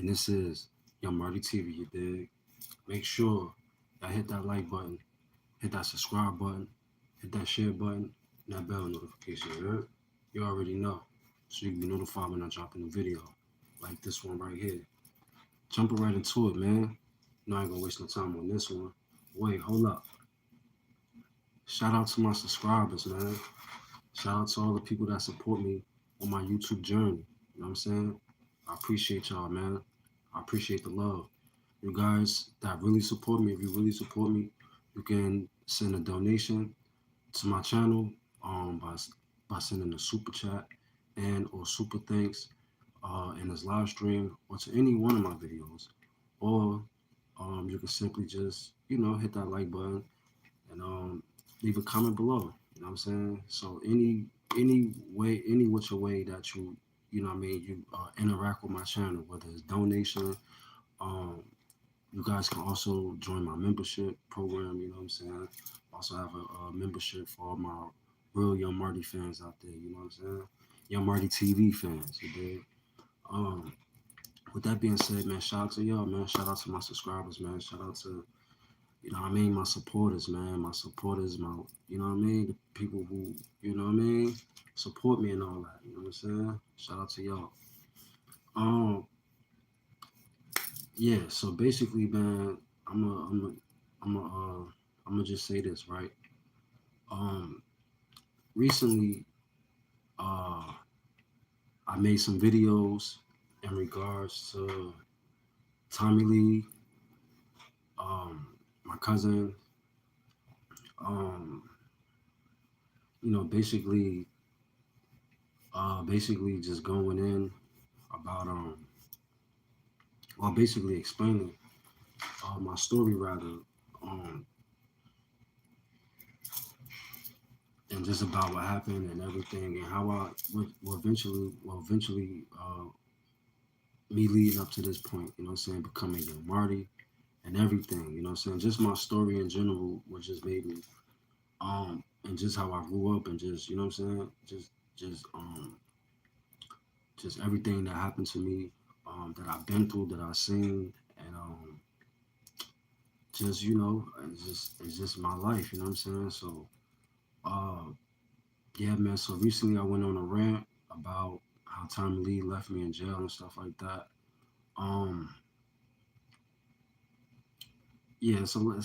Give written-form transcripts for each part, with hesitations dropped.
And this is Young Marty TV, you dig? Make sure y'all hit that like button, hit that subscribe button, hit that share button, and that bell notification, you heard? You already know. So you can be notified when I drop a new video. Like this one right here. Jumping right into it, man. No, I ain't gonna waste no time on this one. Wait, hold up. Shout out to my subscribers, man. Shout out to all the people that support me on my YouTube journey. You know what I'm saying? I appreciate y'all, man. I appreciate the love. You guys that really support me, if you really support me, you can send a donation to my channel by sending a super chat and or super thanks in this live stream or to any one of my videos. Or you can simply just, hit that like button and leave a comment below. You know what I'm saying? So any way, any which way that you interact with my channel, whether it's donation, um, you guys can also join my membership program. You know what I'm saying? Also have a membership for all my real Young Marty fans out there. You know what I'm saying? Young Marty TV fans. You dig? Um, with that being said, man, shout out to y'all, man. Shout out to my subscribers, man. Shout out to my supporters, man. My supporters, the people who, support me and all that. You know what I'm saying? Shout out to y'all. Um, yeah. So basically, man, I'm a, I'm a, I'm a, I'm gonna just say this, right? Um, recently, uh, I made some videos in regards to Tommie Lee, my cousin, um, basically just going in about basically explaining my story rather, um, and just about what happened and everything and how I eventually me leading up to this point, you know what I'm saying, becoming Young Marty and everything, you know what I'm saying, just my story in general, which just made me, and just how I grew up and just, you know what I'm saying, just everything that happened to me, that I've been through, that I've seen, and just it's just my life, you know what I'm saying. So uh yeah, man. So recently I went on a rant about how Tommy Lee left me in jail and stuff like that. Um yeah, it's a lot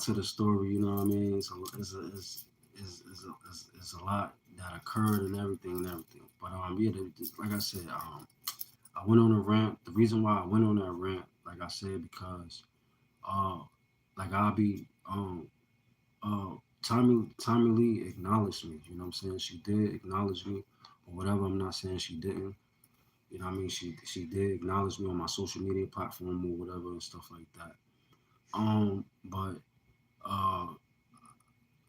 to the story, you know what I mean. It's a lot that occurred and everything. But yeah, like I said, I went on a rant. The reason why I went on that rant, like I said, because uh like I'll be uh Tommy Lee acknowledged me, you know what I'm saying? She did acknowledge me or whatever. I'm not saying she didn't. You know what I mean? She did acknowledge me on my social media platform or whatever and stuff like that. But uh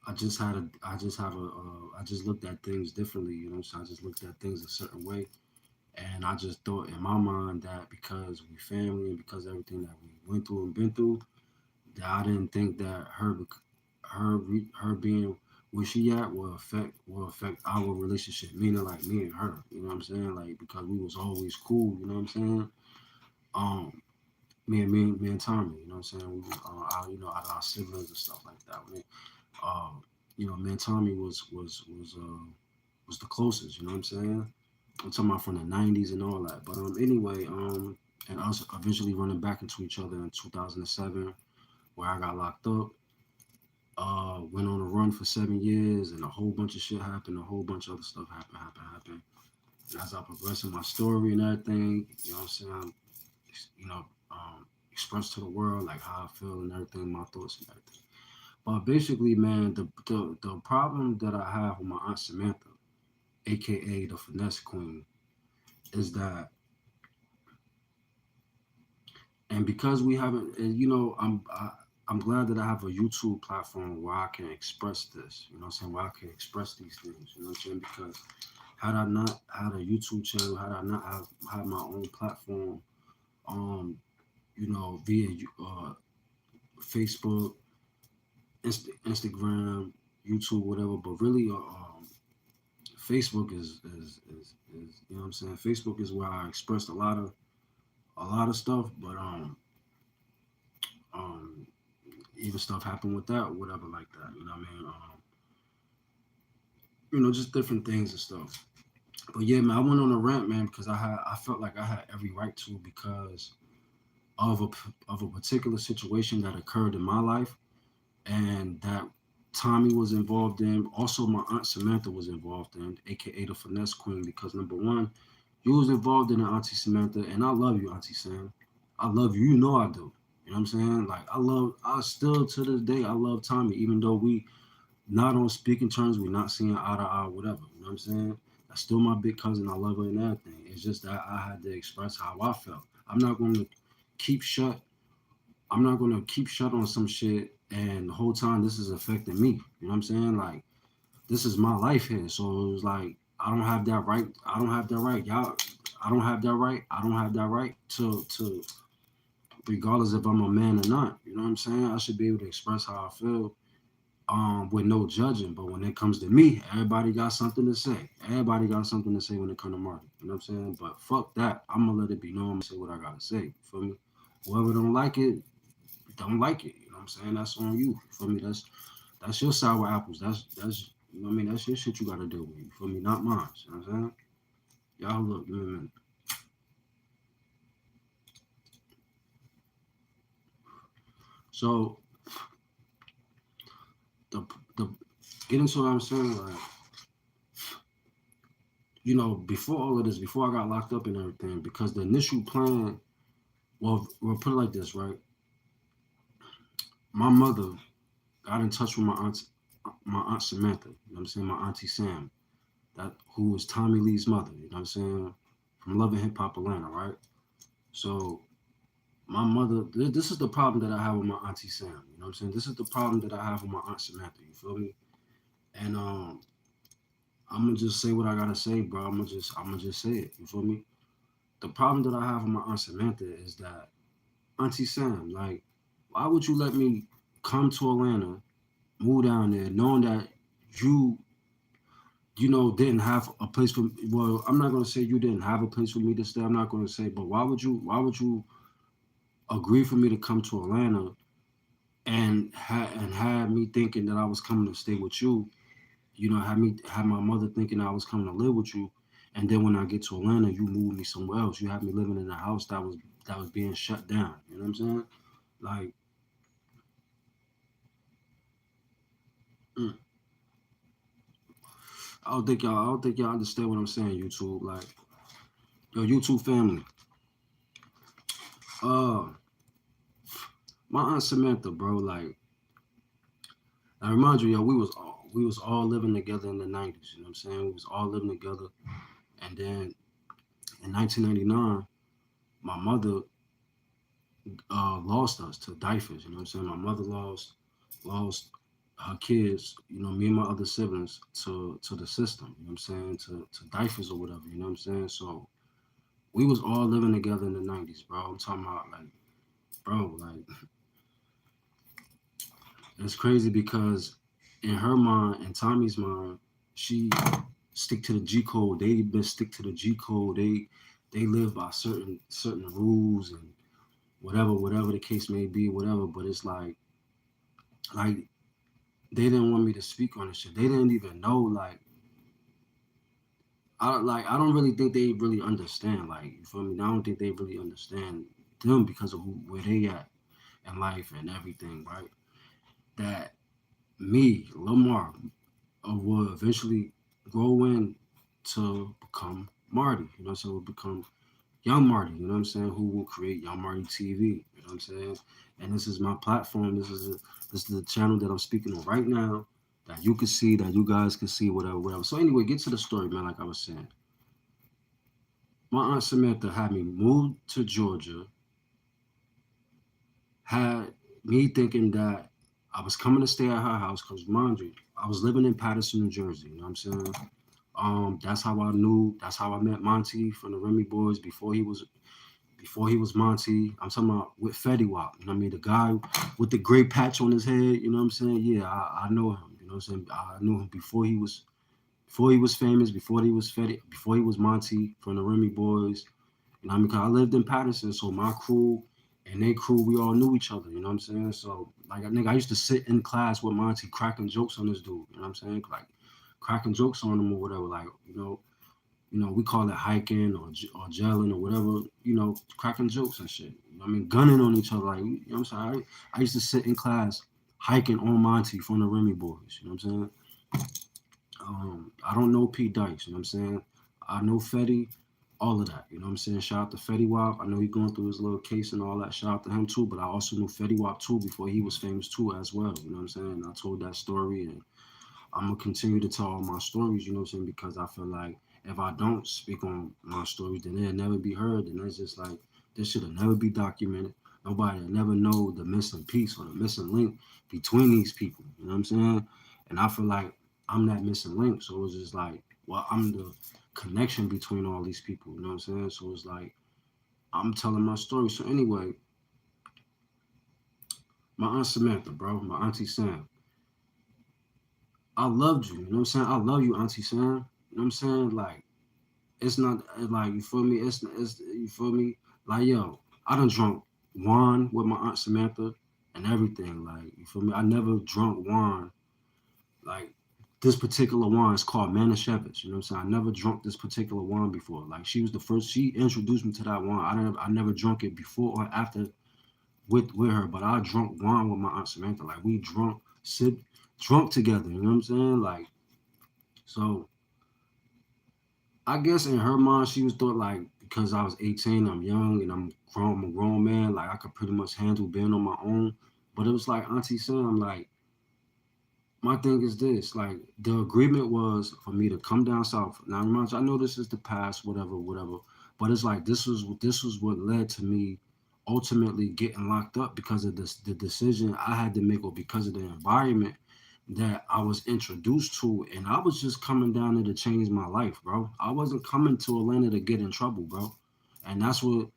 I just looked at things differently, you know, so I just looked at things a certain way. And I just thought in my mind that because we family and because everything that we went through and been through, that I didn't think that her being where she at will affect our relationship, meaning like me and her. You know what I'm saying? Like because we was always cool. You know what I'm saying? Um, me and Tommy. You know what I'm saying? We was out of our siblings and stuff like that. Um, me and Tommy was the closest. You know what I'm saying? I'm talking about from the '90s and all that. But anyway, and us eventually running back into each other in 2007, where I got locked up. Went on a run for 7 years, and a whole bunch of shit happened. A whole bunch of other stuff happened. And as I progress in my story and everything, you know what I'm saying, you know, express to the world like how I feel and everything, my thoughts and everything. But basically, man, the problem that I have with my aunt Samantha, aka the Finesse Queen, is that, and because we haven't, and I'm glad that I have a YouTube platform where I can express this. You know what I'm saying? Where I can express these things. You know what I'm saying? Because had I not had a YouTube channel, had I not have had my own platform, um, via Facebook, Instagram, YouTube, whatever, but really Facebook is you know what I'm saying. Facebook is where I expressed a lot of stuff, but um even stuff happened with that, whatever like that. You know what I mean? Just different things and stuff. But yeah, man, I went on a rant, man, because I felt like I had every right to because of a particular situation that occurred in my life and that Tommie was involved in. Also, my aunt Samantha was involved in, aka the Finesse Queen, because number one, you was involved in it, Auntie Samantha, and I love you, Auntie Sam. I love you. You know I do. You know what I'm saying? Like I still to this day, I love Tommie, even though we not on speaking terms, we're not seeing eye to eye, whatever. You know what I'm saying? That's still my big cousin. I love her and everything. It's just that I had to express how I felt. I'm not going to keep shut. I'm not going to keep shut on some shit, and the whole time this is affecting me. You know what I'm saying? Like this is my life here, so it was like I don't have that right. I don't have that right, y'all. I don't have that right. I don't have that right to regardless if I'm a man or not. You know what I'm saying? I should be able to express how I feel with no judging. But when it comes to me, everybody got something to say. Everybody got something to say when it comes to Marty. You know what I'm saying? But fuck that. I'm gonna let it be known. I'm gonna say what I gotta say. You feel me? Whoever don't like it, don't like it. You know what I'm saying? That's on you. You feel me? That's your sour apples. That's you know what I mean? That's your shit you gotta deal with. You feel me? Not mine. You know what I'm saying? Y'all look, give me a minute. So the the getting to what I'm saying, like, before all of this, before I got locked up and everything, because the initial plan, well, we'll put it like this, right? My mother got in touch with my aunt Samantha. You know what I'm saying? My auntie Sam, that who was Tommie Lee's mother. You know what I'm saying? From Love and Hip Hop Atlanta, right? So my mother, this is the problem that I have with my auntie Sam. You know what I'm saying? This is the problem that I have with my aunt Samantha. You feel me? And I'm gonna just say what I gotta say, bro. I'm gonna just say it. You feel me? The problem that I have with my aunt Samantha is that Auntie Sam, like, why would you let me come to Atlanta, move down there, knowing that you, didn't have a place for? Well, I'm not gonna say you didn't have a place for me to stay. I'm not gonna say, but why would you agree for me to come to Atlanta and had me thinking that I was coming to stay with you? Had my mother thinking I was coming to live with you, and then when I get to Atlanta, you move me somewhere else. You have me living in a house that was being shut down. You know what I'm saying? Like, mm, I don't think y'all understand what I'm saying. YouTube, like, yo, YouTube family. Uh, my aunt Samantha, bro. Like, I remind you, yo, we was all living together in the '90s. You know what I'm saying? We was all living together, and then in 1999, my mother lost us to diapers. You know what I'm saying? My mother lost her kids. Me and my other siblings to the system. You know what I'm saying? To diapers or whatever. You know what I'm saying? So we was all living together in the '90s, bro. I'm talking about like, bro, like it's crazy because in her mind and Tommie's mind, she stick to the G code. They been stick to the G code. They live by certain rules and whatever the case may be, whatever. But it's like they didn't want me to speak on this shit. They didn't even know I don't really think they really understand. Like, you feel me? I don't think they really understand them because of where they at in life and everything, right? That me, Lamar, will eventually grow in to become Marty. You know what I'm saying? Will become Young Marty. You know what I'm saying? Who will create Young Marty TV? You know what I'm saying? And this is my platform. This is the channel that I'm speaking on right now. That you can see, that you guys can see, whatever, whatever. So anyway, get to the story, man. Like I was saying, my aunt Samantha had me move to Georgia, had me thinking that I was coming to stay at her house because, mind you, I was living in Patterson, New Jersey. You know what I'm saying? That's how I knew. That's how I met Monty from the Remy Boys before he was Monty. I'm talking about with Fetty Wap. You know what I mean? The guy with the gray patch on his head. You know what I'm saying? Yeah, I know him. You know what I'm saying? I knew him before he was famous, before he was Fetty, before he was Monty from the Remy Boys. You know what I mean? 'Cause I lived in Patterson, so my crew and their crew, we all knew each other. You know what I'm saying? So like, nigga, I used to sit in class with Monty, cracking jokes on this dude. You know what I'm saying? Like cracking jokes on him or whatever. Like we call it hiking or gelling or whatever. Cracking jokes and shit. You know what I mean? Gunning on each other. Like, you know what I'm saying? I used to sit in class hiking on Monty from the Remy Boys. You know what I'm saying? I don't know Pete Dice, you know what I'm saying? I know Fetty, all of that, you know what I'm saying? Shout out to Fetty Wap. I know he going through his little case and all that. Shout out to him too, but I also knew Fetty Wap too before he was famous too as well, you know what I'm saying? I told that story and I'm gonna continue to tell all my stories, you know what I'm saying? Because I feel like if I don't speak on my stories, then they'll never be heard. And it's just like this should have never be documented. Nobody will never know the missing piece or the missing link between these people. You know what I'm saying? And I feel like I'm that missing link. So it's just like, well, I'm the connection between all these people. You know what I'm saying? So it's like I'm telling my story. So anyway, my aunt Samantha, bro, my auntie Sam, I loved you. You know what I'm saying? I love you, auntie Sam. You know what I'm saying? Like it's not like you feel me. It's you feel me. Like yo, I done drunk wine with my aunt Samantha and everything. Like you feel me. I never drunk wine like this particular wine is called Manischewitz. You know what I'm saying? I never drunk this particular wine before. Like she was the first. She introduced me to that wine. I never drunk it before or after with her. But I drunk wine with my aunt Samantha. Like we drunk together. You know what I'm saying? Like so. I guess in her mind, she was thought like because I was 18, I'm young and I'm a grown man, like I could pretty much handle being on my own. But it was like Auntie Sam, like my thing is this, like the agreement was for me to come down south. Now, remind you, I know this is the past, whatever, whatever, but it's like this was what led to me ultimately getting locked up because of this the decision I had to make or because of the environment that I was introduced to, and I was just coming down there to change my life, bro. I wasn't coming to Atlanta to get in trouble, bro. And that's what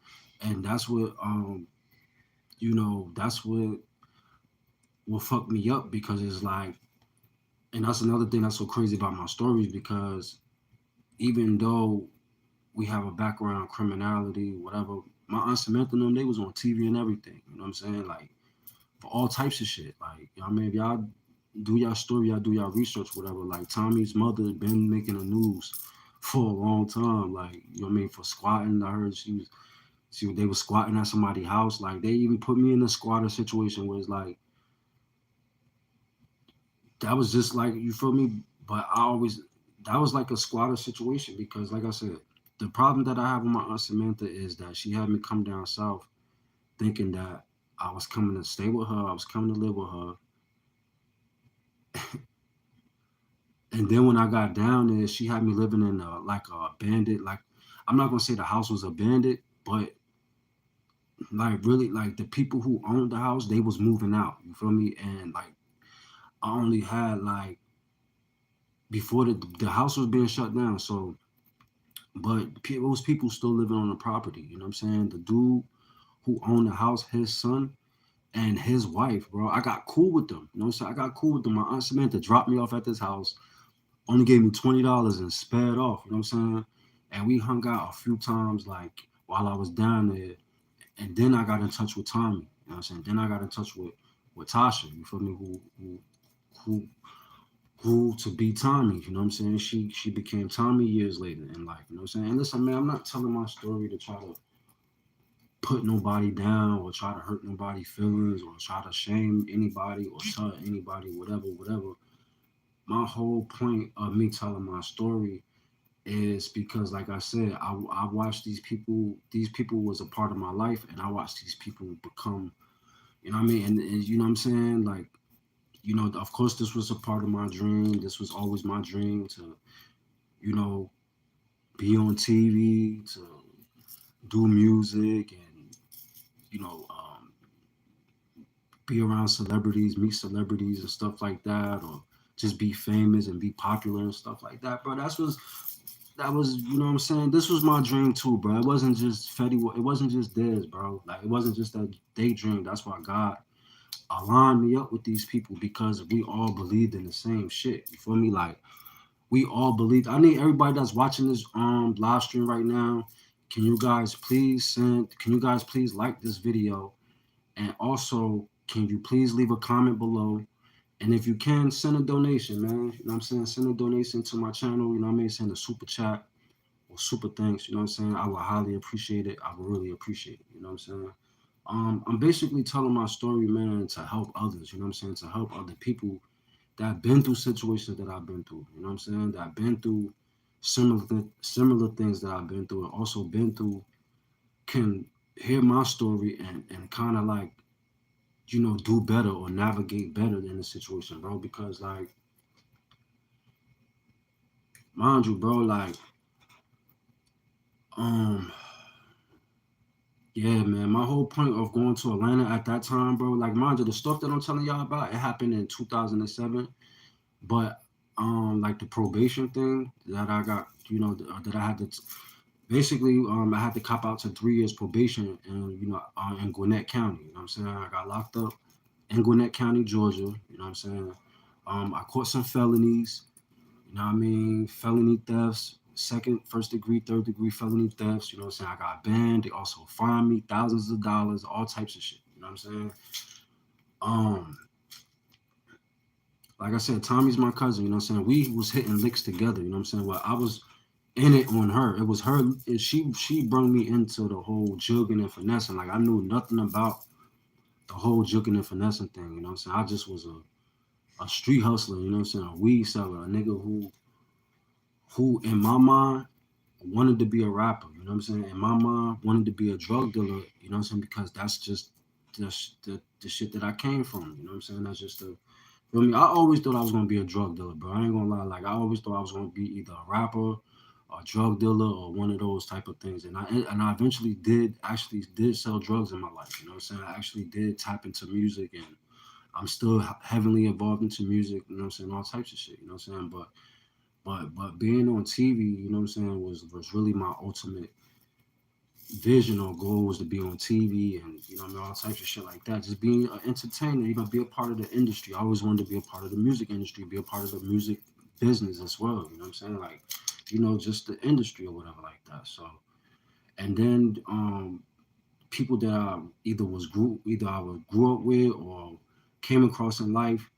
fucked me up because it's like, and that's another thing that's so crazy about my stories because even though we have a background in criminality, whatever, my aunt Samantha and them, they was on TV and everything. You know what I'm saying? Like for all types of shit. Like, you know what I mean? If y'all do y'all story, y'all do y'all research, whatever. Like Tommie's mother been making the news for a long time. Like, you know what I mean? For squatting, I heard they was squatting at somebody's house. Like they even put me in a squatter situation where it's like that was just like you feel me. But I always that was like a squatter situation because, like I said, the problem that I have with my aunt Samantha is that she had me come down south thinking that I was coming to stay with her, I was coming to live with her. And then when I got down there, she had me living in like a abandoned, like I'm not gonna say the house was abandoned, but like really like the people who owned the house, they was moving out. You feel me? And like I only had like before the house was being shut down. So, but those people still living on the property. You know what I'm saying? The dude who owned the house, his son and his wife, bro. I got cool with them. You know what I'm saying? I got cool with them. My aunt Samantha dropped me off at this house, only gave me $20 and sped off. You know what I'm saying? And we hung out a few times, like while I was down there. And then I got in touch with Tommie. You know what I'm saying? Then I got in touch with Tasha. You feel me? Who grew to be Tommie. You know what I'm saying? She became Tommie years later in life. You know what I'm saying? And listen, man, I'm not telling my story to try to put nobody down or try to hurt nobody's feelings or try to shame anybody or tell anybody whatever. My whole point of me telling my story is because like I said, I watched these people was a part of my life and I watched these people become, you know what I mean? And you know what I'm saying? Like, you know, of course this was a part of my dream. This was always my dream to, you know, be on TV, to do music and, you know, be around celebrities, meet celebrities and stuff like that, or just be famous and be popular and stuff like that, bro. That was, you know what I'm saying? This was my dream too, bro. It wasn't just Fetty. It wasn't just theirs, bro. Like it wasn't just that daydream. That's why God aligned me up with these people because we all believed in the same shit. You feel me? Like We all believe. I need everybody that's watching this live stream right now. Can you guys please like this video? And also, can you please leave a comment below? And if you can, send a donation, man. You know what I'm saying? Send a donation to my channel. You know what I mean? Send a super chat or super thanks. You know what I'm saying? I would highly appreciate it. I would really appreciate it. You know what I'm saying? I'm basically telling my story, man, to help others. You know what I'm saying? To help other people that have been through situations that I've been through. You know what I'm saying? That I've been through similar things that I've been through, and also been through, can hear my story and kind of like, do better or navigate better in the situation, bro. Because like, mind you, bro, like, um, yeah, man, my whole point of going to Atlanta at that time, bro, like, mind you, the stuff that I'm telling y'all about, it happened in 2007, but like the probation thing that I got, that I had to basically, I had to cop out to 3 years probation, and in Gwinnett County. You know what I'm saying? I got locked up in Gwinnett County, Georgia. You know what I'm saying? I caught some felonies. You know what I mean? Felony thefts, second, first degree, third degree felony thefts. You know what I'm saying? I got banned. They also fined me thousands of dollars, all types of shit. You know what I'm saying? Um, like I said, Tommie's my cousin. You know what I'm saying? We was hitting licks together. You know what I'm saying? Well, I was in it on her. It was her. She brought me into the whole jugging and finessing. Like, I knew nothing about the whole jugging and finessing thing. You know what I'm saying? I just was a street hustler. You know what I'm saying? A weed seller, a nigga who in my mind wanted to be a rapper. You know what I'm saying? In my mind wanted to be a drug dealer. You know what I'm saying? Because that's just the shit that I came from. You know what I'm saying? That's just the. I mean, I always thought I was gonna be a drug dealer, bro. I ain't gonna lie. Like, I always thought I was gonna be either a rapper, a drug dealer, or one of those type of things. And I eventually did sell drugs in my life. You know what I'm saying? I actually did tap into music, and I'm still heavily involved into music. You know what I'm saying? All types of shit. You know what I'm saying? But being on TV, you know what I'm saying, was really my ultimate vision or goal, was to be on TV, and I mean, all types of shit like that. Just being an entertainer, be a part of the industry. I always wanted to be a part of the music industry, be a part of the music business as well. You know what I'm saying? Like, just the industry or whatever like that. So, and then people that either I grew up with or came across in life,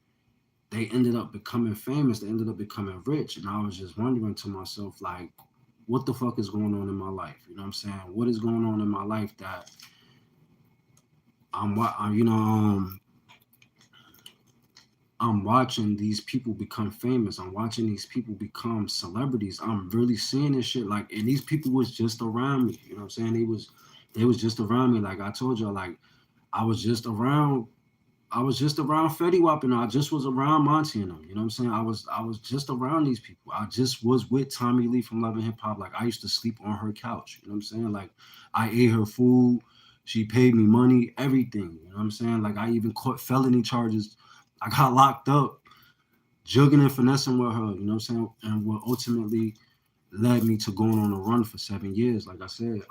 they ended up becoming famous. They ended up becoming rich, and I was just wondering to myself, like, what the fuck is going on in my life? You know what I'm saying? What is going on in my life that I'm what I'm watching these people become famous. I'm watching these people become celebrities. I'm really seeing this shit, like, and these people was just around me. You know what I'm saying? They was just around me. Like I told y'all, like, I was just around I was just around Fetty Wap, and I just was around Monty and them. You know what I'm saying? I was just around these people. I just was with Tommie Lee from Love and Hip Hop. Like, I used to sleep on her couch. You know what I'm saying? Like, I ate her food. She paid me money, everything. You know what I'm saying? Like, I even caught felony charges. I got locked up, jugging and finessing with her. You know what I'm saying? And what ultimately led me to going on a run for 7 years. Like I said,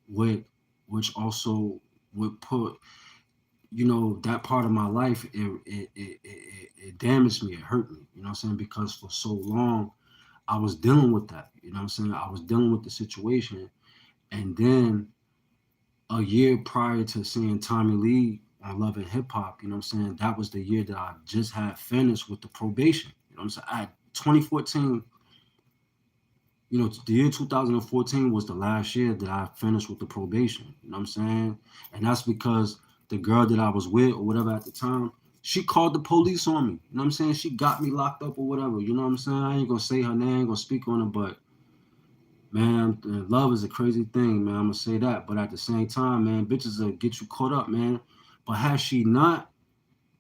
with which also would put that part of my life, it damaged me, it hurt me, you know what I'm saying, because for so long I was dealing with that, you know what I'm saying, I was dealing with the situation. And then a year prior to seeing Tommie Lee on Love and Hip Hop, you know what I'm saying, that was the year that I just had finished with the probation. You know what I'm saying? I 2014, the year 2014 was the last year that I finished with the probation. You know what I'm saying? And that's because the girl that I was with or whatever at the time, she called the police on me. You know what I'm saying? She got me locked up or whatever. You know what I'm saying? I ain't gonna say her name, I ain't gonna speak on it, but man, love is a crazy thing, man. I'm gonna say that. But at the same time, man, bitches will get you caught up, man. But had she not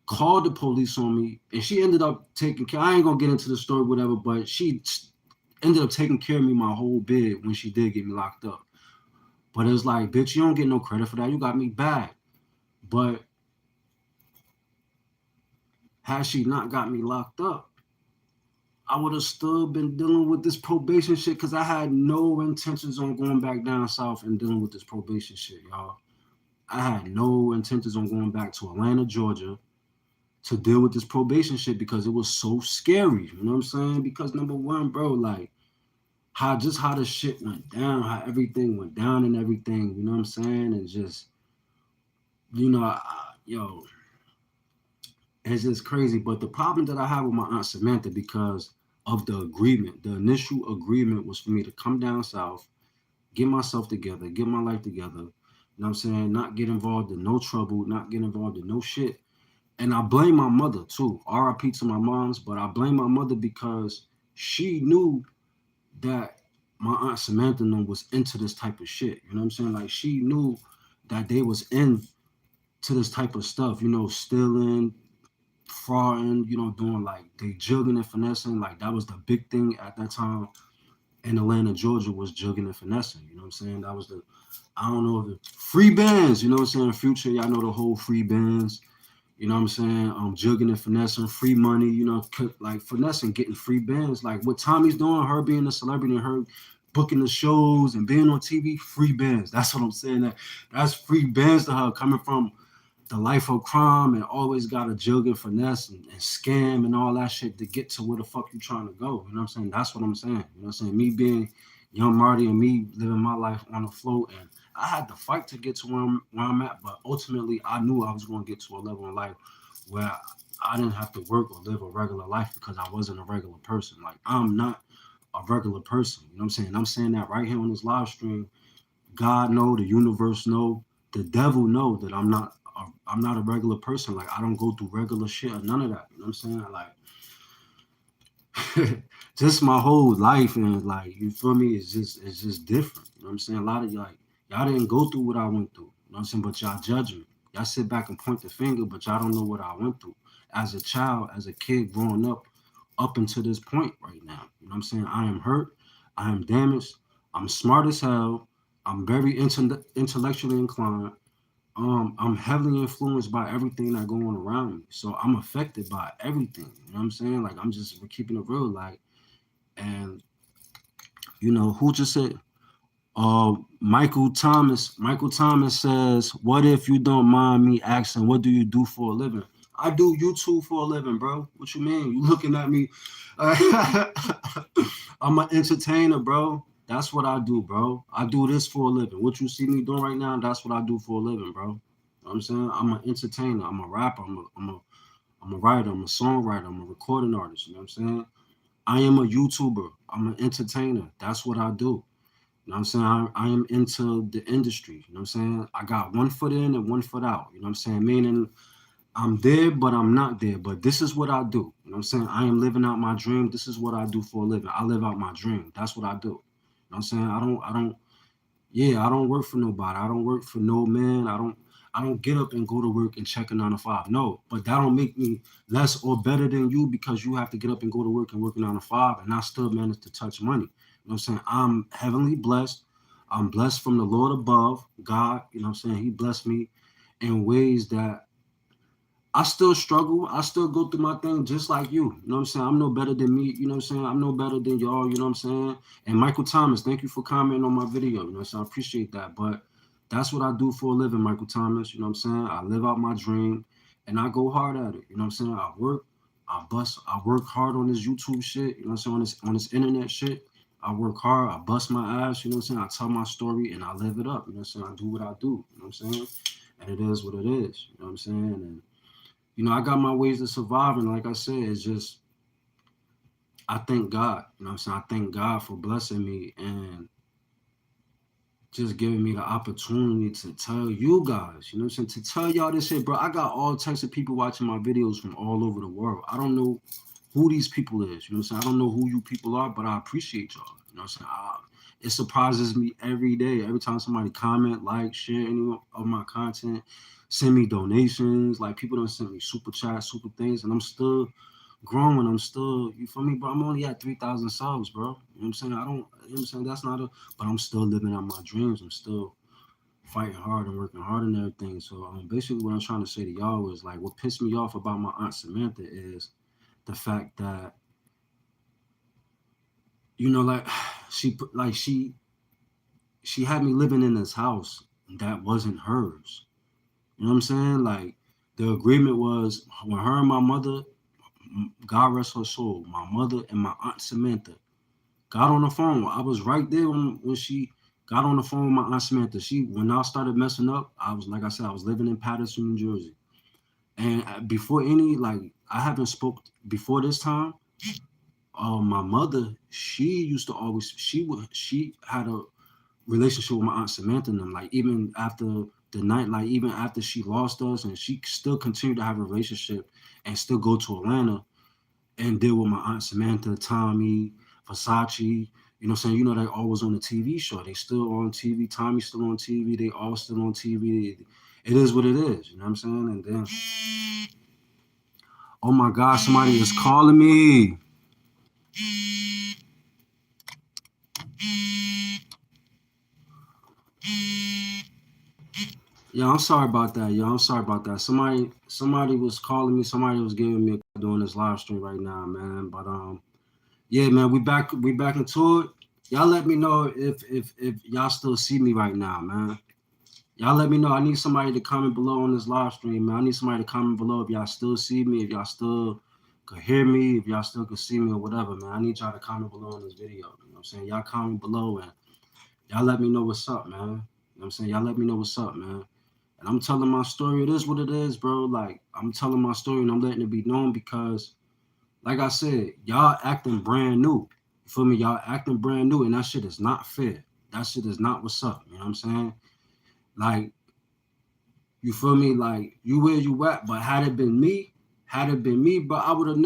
called the police on me, and she ended up taking care, I ain't gonna get into the story, whatever, but she ended up taking care of me my whole bid when she did get me locked up. But it's like, bitch, you don't get no credit for that. You got me bad. But had she not got me locked up, I would have still been dealing with this probation shit, because I had no intentions on going back down south and dealing with this probation shit, y'all. I had no intentions on going back to Atlanta, Georgia, to deal with this probation shit because it was so scary. You know what I'm saying? Because number one, bro, like how the shit went down, how everything went down and everything. You know what I'm saying? And just yo, it's just crazy. But the problem that I have with my aunt Samantha because of the agreement, the initial agreement was for me to come down south, get myself together, get my life together. You know what I'm saying? Not get involved in no trouble, not get involved in no shit. And I blame my mother too. RIP to my moms, but I blame my mother because she knew that my aunt Samantha was into this type of shit. You know what I'm saying? Like she knew that they was into this type of stuff, stealing, frauding, doing like they jugging and finessing. Like that was the big thing at that time in Atlanta, Georgia was jugging and finessing. You know what I'm saying? That was the I don't know if it, free bands, you know what I'm saying? Future, y'all know the whole free bands. You know what I'm saying? Jugging and finessing, free money, like finessing, getting free bands. Like what Tommie's doing, her being a celebrity and her booking the shows and being on TV, free bands. That's what I'm saying. That's free bands to her coming from the life of crime and always got a jug and finesse and scam and all that shit to get to where the fuck you trying to go. You know what I'm saying? That's what I'm saying. You know what I'm saying? Me being young Marty and me living my life on the float and I had to fight to get to where I'm at, but ultimately I knew I was going to get to a level in life where I didn't have to work or live a regular life because I wasn't a regular person. Like I'm not a regular person. You know what I'm saying? I'm saying that right here on this live stream. God know, the universe know, the devil know that I'm not a regular person. Like I don't go through regular shit or none of that. You know what I'm saying? Like just my whole life and like you feel me, it's just different. You know what I'm saying? A lot of y'all didn't go through what I went through. You know what I'm saying? But y'all judge me. Y'all sit back and point the finger, but y'all don't know what I went through. As a child, as a kid growing up until this point right now. You know what I'm saying? I am hurt, I am damaged, I'm smart as hell, I'm very intellectually inclined. I'm heavily influenced by everything that going on around me. So I'm affected by everything. You know what I'm saying? Like we're keeping it real. Like, and who just said, Michael Thomas. Michael Thomas says, "What if you don't mind me asking, what do you do for a living?" I do YouTube for a living, bro. What you mean? You looking at me? I'm an entertainer, bro. That's what I do, bro. I do this for a living. What you see me doing right now, that's what I do for a living, bro. You know what I'm saying? I'm an entertainer. I'm a rapper. I'm a writer. I'm a songwriter. I'm a recording artist. You know what I'm saying? I am a YouTuber. I'm an entertainer. That's what I do. You know what I'm saying? I am into the industry. You know what I'm saying? I got one foot in and one foot out. You know what I'm saying? Meaning I'm there, but I'm not there. But this is what I do. You know what I'm saying? I am living out my dream. This is what I do for a living. I live out my dream. That's what I do. You know what I'm saying? I don't work for nobody. I don't work for no man. I don't get up and go to work and check a 9 to 5. No, but that don't make me less or better than you because you have to get up and go to work and work a 9 to 5 and I still manage to touch money. You know what I'm saying? I'm heavenly blessed. I'm blessed from the Lord above, God. You know what I'm saying? He blessed me in ways that I still struggle. I still go through my thing just like you. You know what I'm saying? I'm no better than me. You know what I'm saying? I'm no better than y'all. You know what I'm saying? And Michael Thomas, thank you for commenting on my video. You know what I'm saying? I appreciate that. But that's what I do for a living, Michael Thomas. You know what I'm saying? I live out my dream and I go hard at it. You know what I'm saying? I work hard on this YouTube shit. You know what I'm saying? On this internet shit. I work hard. I bust my ass. You know what I'm saying? I tell my story and I live it up. You know what I'm saying? I do what I do. You know what I'm saying? And it is what it is. You know what I'm saying? And I got my ways to survive, and like I said, it's just I thank God. You know what I'm saying? I thank God for blessing me and just giving me the opportunity to tell you guys, you know what I'm saying? To tell y'all this shit, bro. I got all types of people watching my videos from all over the world. I don't know who these people is, you know what I'm saying? I don't know who you people are, but I appreciate y'all. You know what I'm saying? It surprises me every day. Every time somebody comment, like, share any of my content, send me donations. Like people don't send me super chats, super things, and I'm still growing. I'm still, you feel me? But I'm only at 3,000 subs, bro. You know what I'm saying? I don't, you know what I'm saying? That's not a, but I'm still living out my dreams. I'm still fighting hard and working hard and everything. So basically what I'm trying to say to y'all is like, what pissed me off about my aunt Samantha is the fact that, like she had me living in this house that wasn't hers. You know what I'm saying? Like The agreement was when her and my mother, God rest her soul, my mother and my aunt Samantha got on the phone. I was right there when she got on the phone with my aunt Samantha. When I started messing up, I was like I said, I was living in Patterson, New Jersey, and before any like I haven't spoke before this time. My mother, she used to always she had a relationship with my aunt Samantha and them. Like even after the night, like even after she lost us, and she still continued to have a relationship and still go to Atlanta and deal with my aunt Samantha, Tommie, Versace. You know what I'm saying? You know they always on the TV show. They still on TV. Tommie's still on TV. They all still on TV. It is what it is. You know what I'm saying? And then, oh my God, somebody is calling me. Yeah, I'm sorry about that. Yeah, I'm sorry about that. Somebody was calling me. Somebody was giving me a call doing this live stream right now, man. But yeah, man, we back into it. Y'all let me know if y'all still see me right now, man. Y'all let me know. I need somebody to comment below on this live stream, man. I need somebody to comment below if y'all still see me, if y'all still could hear me, if y'all still could see me or whatever, man. I need y'all to comment below on this video. You know what I'm saying? Y'all comment below and y'all let me know what's up, man. You know what I'm saying? Y'all let me know what's up, man. And I'm telling my story. It is what it is, bro. Like, I'm telling my story and I'm letting it be known because, like I said, y'all acting brand new. You feel me? Y'all acting brand new and that shit is not fair. That shit is not what's up. You know what I'm saying? Like, you feel me? Like you where you at, but had it been me, but I would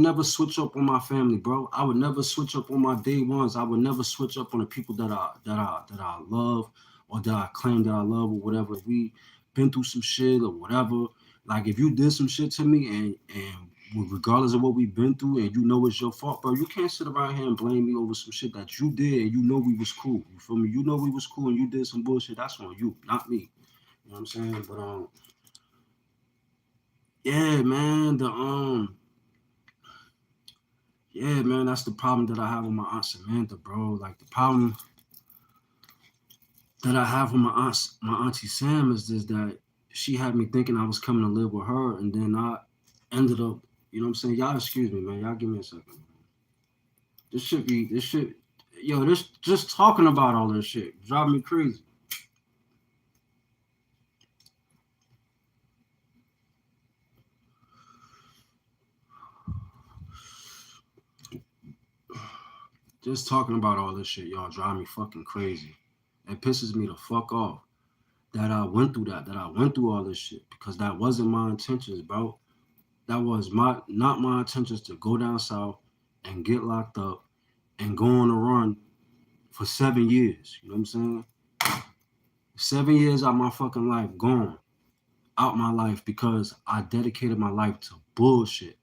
never switch up on my family, bro. I would never switch up on my day ones. I would never switch up on the people that I love or that I claim that I love or whatever. If we been through some shit or whatever, like if you did some shit to me and regardless of what we've been through and you know it's your fault, bro, you can't sit around here and blame me over some shit that you did and you know we was cool. You feel me? You know we was cool and you did some bullshit. That's on you, not me. You know what I'm saying? But yeah, man, yeah, man, that's the problem that I have with my aunt Samantha, bro. Like the problem that I have with my auntie Sam is just that she had me thinking I was coming to live with her, and then I ended up, you know what I'm saying? Y'all excuse me, man. Y'all give me a second. This shit, yo, this just talking about all this shit driving me crazy. Just talking about all this shit, y'all drive me fucking crazy. It pisses me the fuck off that I went through that I went through all this shit because that wasn't my intentions, bro. That was not my intentions to go down south and get locked up and go on a run for 7 years. You know what I'm saying? 7 years out my fucking life gone out my life because I dedicated my life to bullshit.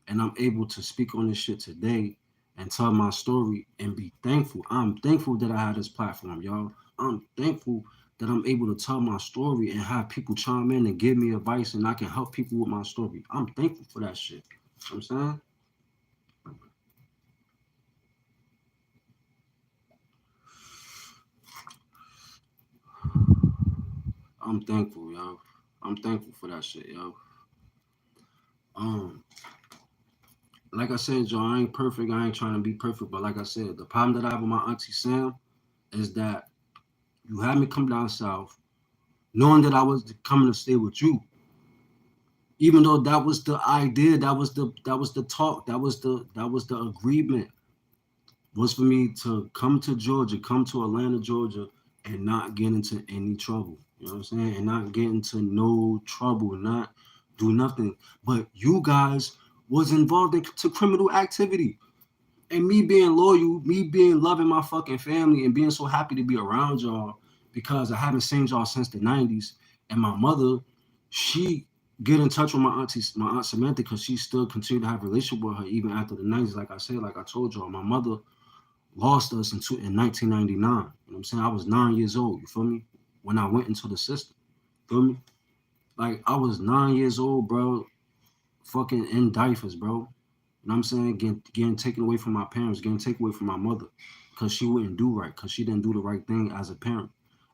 And I'm able to speak on this shit today and tell my story and be thankful. I'm thankful that I had this platform, y'all. I'm thankful that I'm able to tell my story and have people chime in and give me advice and I can help people with my story. I'm thankful for that shit. You know what I'm saying? I'm thankful, yo. I'm thankful for that shit, yo. Um, like I said, Joe, I ain't perfect. I ain't trying to be perfect, but like I said, the problem that I have with my auntie Sam is that you had me come down south, knowing that I was coming to stay with you, even though that was the idea, that was the talk, that was the agreement, was for me to come to Georgia, come to Atlanta, Georgia, and not get into any trouble. You know what I'm saying? And not get into no trouble, not do nothing. But you guys was involved into criminal activity. And me being loyal, me being loving my fucking family and being so happy to be around y'all because I haven't seen y'all since the 90s. And my mother, she get in touch with my aunt Samantha, because she still continued to have a relationship with her even after the 90s. Like I said, like I told y'all, my mother lost us in 1999. You know what I'm saying? I was 9 years old, you feel me? When I went into the system. Feel me? Like I was 9 years old, bro, fucking in diapers, bro. You know what I'm saying? Getting taken away from my parents, getting taken away from my mother because she wouldn't do right, because she didn't do the right thing as a parent,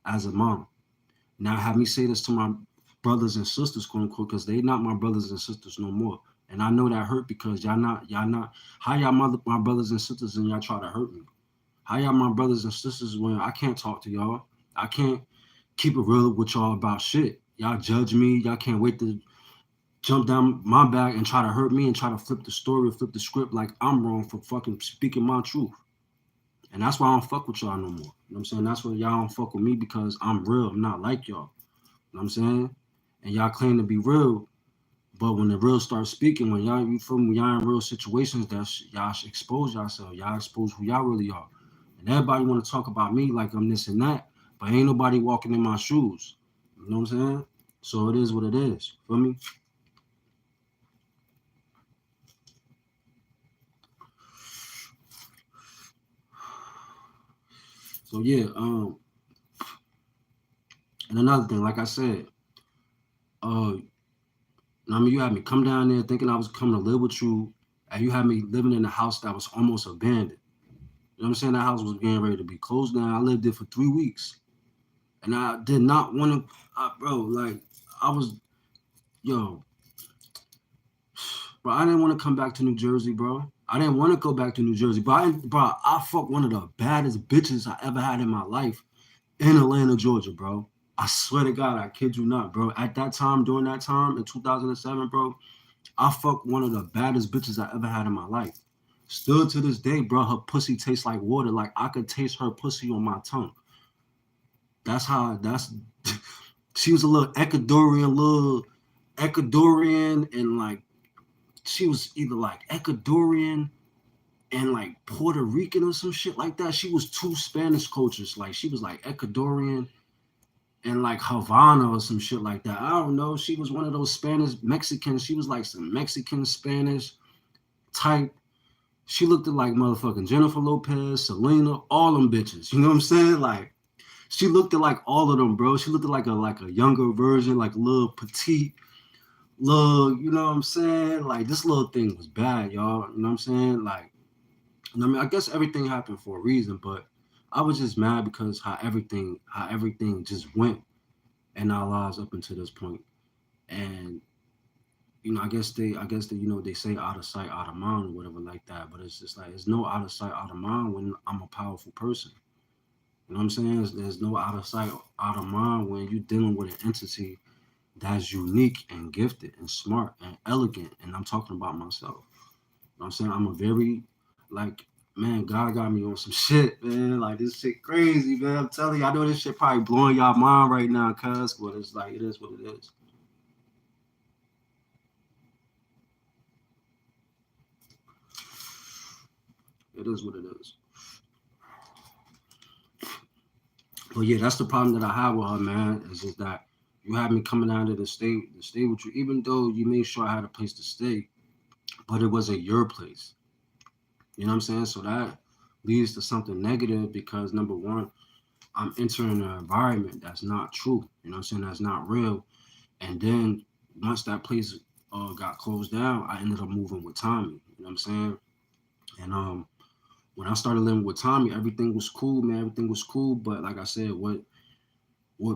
as a mom. Now, have me say this to brothers and sisters, quote unquote, because they not my brothers and sisters no more. And I know that hurt because y'all not how y'all my brothers and sisters and y'all try to hurt me. How y'all my brothers and sisters when I can't talk to y'all. I can't keep it real with y'all about shit. Y'all judge me. Y'all can't wait to jump down my back and try to hurt me and try to flip the story, flip the script like I'm wrong for fucking speaking my truth. And that's why I don't fuck with y'all no more. You know what I'm saying? That's why y'all don't fuck with me because I'm real. I'm not like y'all. You know what I'm saying? And y'all claim to be real, but when the real starts speaking, when y'all you feel me, when y'all in real situations, y'all should expose yourself. Y'all expose who y'all really are. And everybody want to talk about me like I'm this and that, but ain't nobody walking in my shoes. You know what I'm saying? So it is what it is. Feel me? So yeah, and another thing, like I said, uh, I mean, you had me come down there thinking I was coming to live with you, and you had me living in a house that was almost abandoned. You know what I'm saying? That house was getting ready to be closed down. I lived there for 3 weeks, and I did not want to, bro. Like I was, yo, bro. I didn't want to come back to New Jersey, bro. I didn't want to go back to New Jersey, bro, I fucked one of the baddest bitches I ever had in my life in Atlanta, Georgia, bro. I swear to God, I kid you not, bro. At that time, during that time in 2007, bro, I fucked one of the baddest bitches I ever had in my life. Still to this day, bro, her pussy tastes like water. Like I could taste her pussy on my tongue. That's she was a little Ecuadorian, and like she was either like Ecuadorian and like Puerto Rican or some shit like that. She was two Spanish cultures. Like she was like Ecuadorian and like Havana or some shit like that. I don't know. She was one of those Spanish Mexicans. She was like some Mexican Spanish type. She looked at like motherfucking Jennifer Lopez, Selena, all them bitches. You know what I'm saying? Like she looked at like all of them, bro. She looked at like a younger version, like a little petite, little, you know what I'm saying? Like this little thing was bad, y'all. You know what I'm saying? Like, I mean, I guess everything happened for a reason, but I was just mad because how everything just went in our lives up until this point. And I guess they, they say out of sight, out of mind, or whatever like that. But it's just like it's no out of sight, out of mind when I'm a powerful person. You know what I'm saying? There's no out of sight, out of mind when you're dealing with an entity that's unique and gifted and smart and elegant. And I'm talking about myself. You know what I'm saying? I'm a very like man, God got me on some shit, man. Like this shit crazy, man. I'm telling you, I know this shit probably blowing y'all mind right now, cuz, but it's like it is what it is. It is what it is. But yeah, that's the problem that I have with her, man. Is just that you had me coming out of the state with you, even though you made sure I had a place to stay, but it wasn't your place. You know what I'm saying? So that leads to something negative because number one, I'm entering an environment that's not true. You know what I'm saying? That's not real. And then once that place got closed down, I ended up moving with Tommie. You know what I'm saying? And when I started living with Tommie, everything was cool, man. Everything was cool. But like I said, what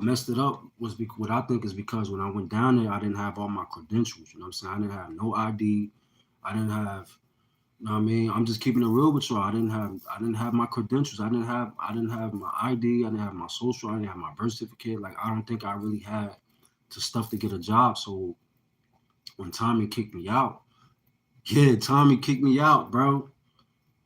messed it up was what I think is because when I went down there, I didn't have all my credentials. You know what I'm saying? I didn't have no ID. I didn't have, you know what I mean? I'm just keeping it real with y'all. I didn't have my credentials. I didn't have my ID. I didn't have my social. I didn't have my birth certificate. Like I don't think I really had to stuff to get a job. So when Tommie kicked me out, yeah, Tommie kicked me out, bro.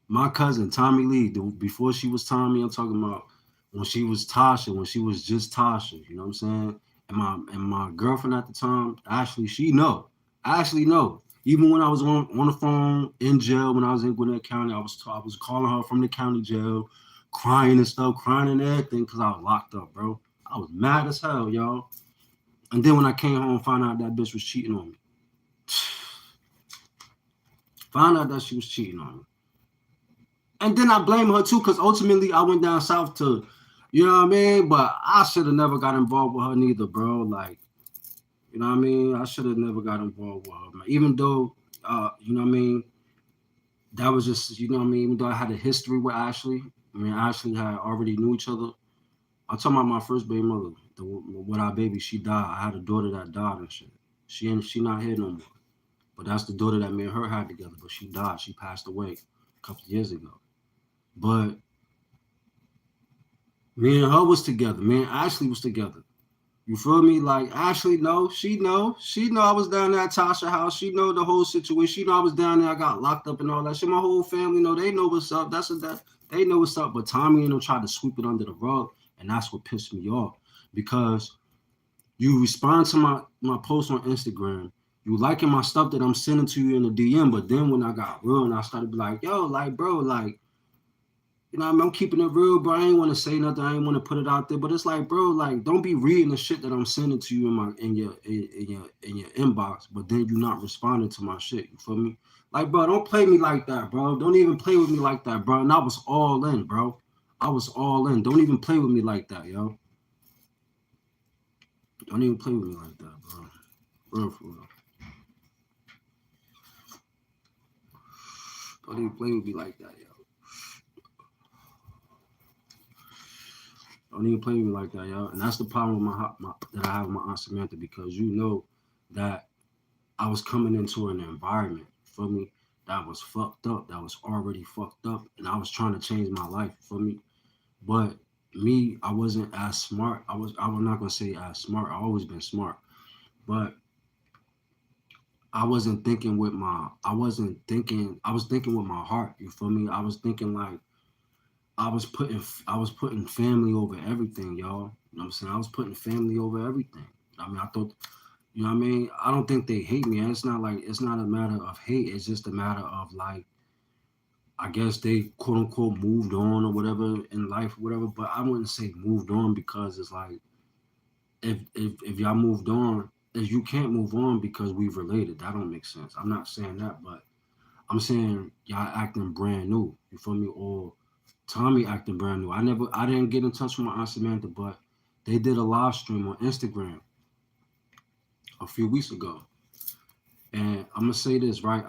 My cousin Tommie Lee, before she was Tommie, I'm talking about when she was Tasha, when she was just Tasha. You know what I'm saying? And my girlfriend at the time, Ashley, she know. Ashley know. Even when I was on the phone in jail, when I was in Gwinnett County, I was calling her from the county jail, crying and stuff, crying and everything, because I was locked up, bro. I was mad as hell, y'all. And then when I came home, found out that bitch was cheating on me. Found out that she was cheating on me. And then I blame her too, because ultimately I went down south to, you know what I mean? But I should have never got involved with her neither, bro. Like, you know what I mean? I should have never got involved with her, man. Even though, you know what I mean? That was just, you know what I mean? Even though I had a history with Ashley, I mean, Ashley had already knew each other. I'm talking about my first baby mother, with our baby. She died. I had a daughter that died and shit. She not here no more. But that's the daughter that me and her had together. But she died. She passed away a couple of years ago. But me and her was together. Me and Ashley was together. You feel me? Like Ashley, no, she know I was down there at Tasha house. She know the whole situation. She know I was down there. I got locked up and all that shit. My whole family know. They know what's up. They know what's up. But Tommie and them tried to sweep it under the rug, and that's what pissed me off because you respond to my post on Instagram. You liking my stuff that I'm sending to you in the DM, but then when I got real and I started to be like, yo, like bro, like you know what I mean? I'm keeping it real, bro. I ain't want to say nothing. I ain't want to put it out there, but it's like, bro, like don't be reading the shit that I'm sending to you in your inbox, but then you not responding to my shit. You feel me? Like, bro, don't play me like that, bro. Don't even play with me like that, bro. And I was all in, bro. I was all in. Don't even play with me like that, yo. Don't even play with me like that, bro. Real for real. Don't even play with me like that, yo. Don't even play with me like that, yo. And that's the problem with my that I have with my aunt Samantha because you know that I was coming into an environment, for me, that was fucked up, that was already fucked up, and I was trying to change my life, for me. But me, I wasn't as smart. I was not gonna say as smart. I always been smart, but I wasn't thinking with my. I wasn't thinking. I was thinking with my heart. You feel me? I was thinking like I was putting family over everything, y'all. You know what I'm saying? I was putting family over everything. I mean, I thought, you know what I mean? I don't think they hate me. And it's not a matter of hate. It's just a matter of like, I guess they quote unquote moved on or whatever in life, or whatever. But I wouldn't say moved on because it's like, if y'all moved on, if you can't move on because we've related, that don't make sense. I'm not saying that, but I'm saying y'all acting brand new. You feel me? Or Tommie acting brand new. I didn't get in touch with my aunt Samantha, but they did a live stream on Instagram a few weeks ago. And I'm gonna say this, right?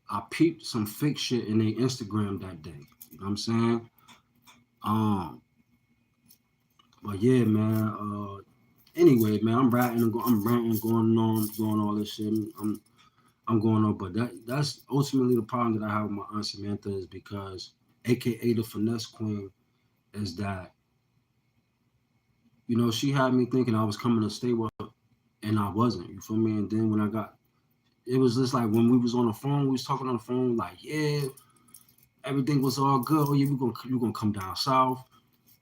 I peeped some fake shit in their Instagram that day. You know what I'm saying? Um, but yeah, man. Anyway, man, I'm ranting, going on, doing all this shit. I'm going on, but that's ultimately the problem that I have with my aunt Samantha is because, AKA the finesse queen, is that she had me thinking I was coming to stay with her, and I wasn't. You feel me? And then when I got, it was just like when we was on the phone, we was talking on the phone, like yeah, everything was all good. Oh yeah, you gonna come down south.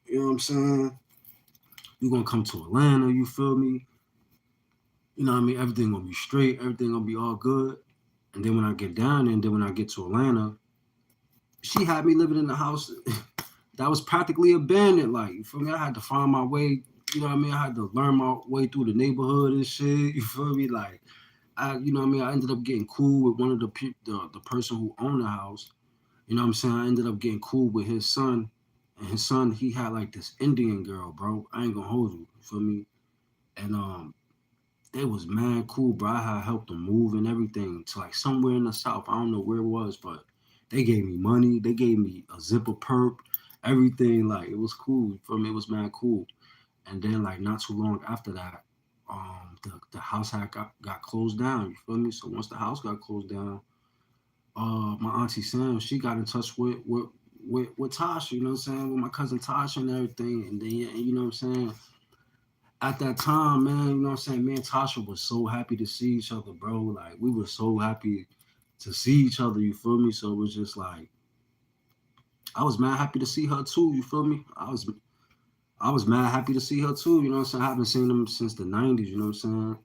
You know what I'm saying? You gonna come to Atlanta. You feel me? You know what I mean? Everything gonna be straight. Everything gonna be all good. And then when I get down there, and then when I get to Atlanta, she had me living in the house that was practically abandoned. Like, you feel me? I had to find my way. You know what I mean? I had to learn my way through the neighborhood and shit. You feel me? Like, you know what I mean? I ended up getting cool with one of the person who owned the house. You know what I'm saying? I ended up getting cool with his son, and his son, he had like this Indian girl, bro. I ain't gonna hold you. You feel me? And it was mad cool, bro. I had helped them move and everything to like somewhere in the south. I don't know where it was, but they gave me money. They gave me a zipper perp, everything. Like it was cool. For me, it was mad cool. And then like not too long after that, the house had got closed down. You feel me? So once the house got closed down, my auntie Sam, she got in touch with Tasha. You know what I'm saying? With my cousin Tasha and everything. And then you know what I'm saying? At that time, man, you know what I'm saying? Me and Tasha was so happy to see each other, bro. Like we were so happy to see each other, you feel me? So it was just like I was mad happy to see her too, you feel me? I was mad happy to see her too, you know what I'm saying? I haven't seen them since the 90s, you know what I'm saying?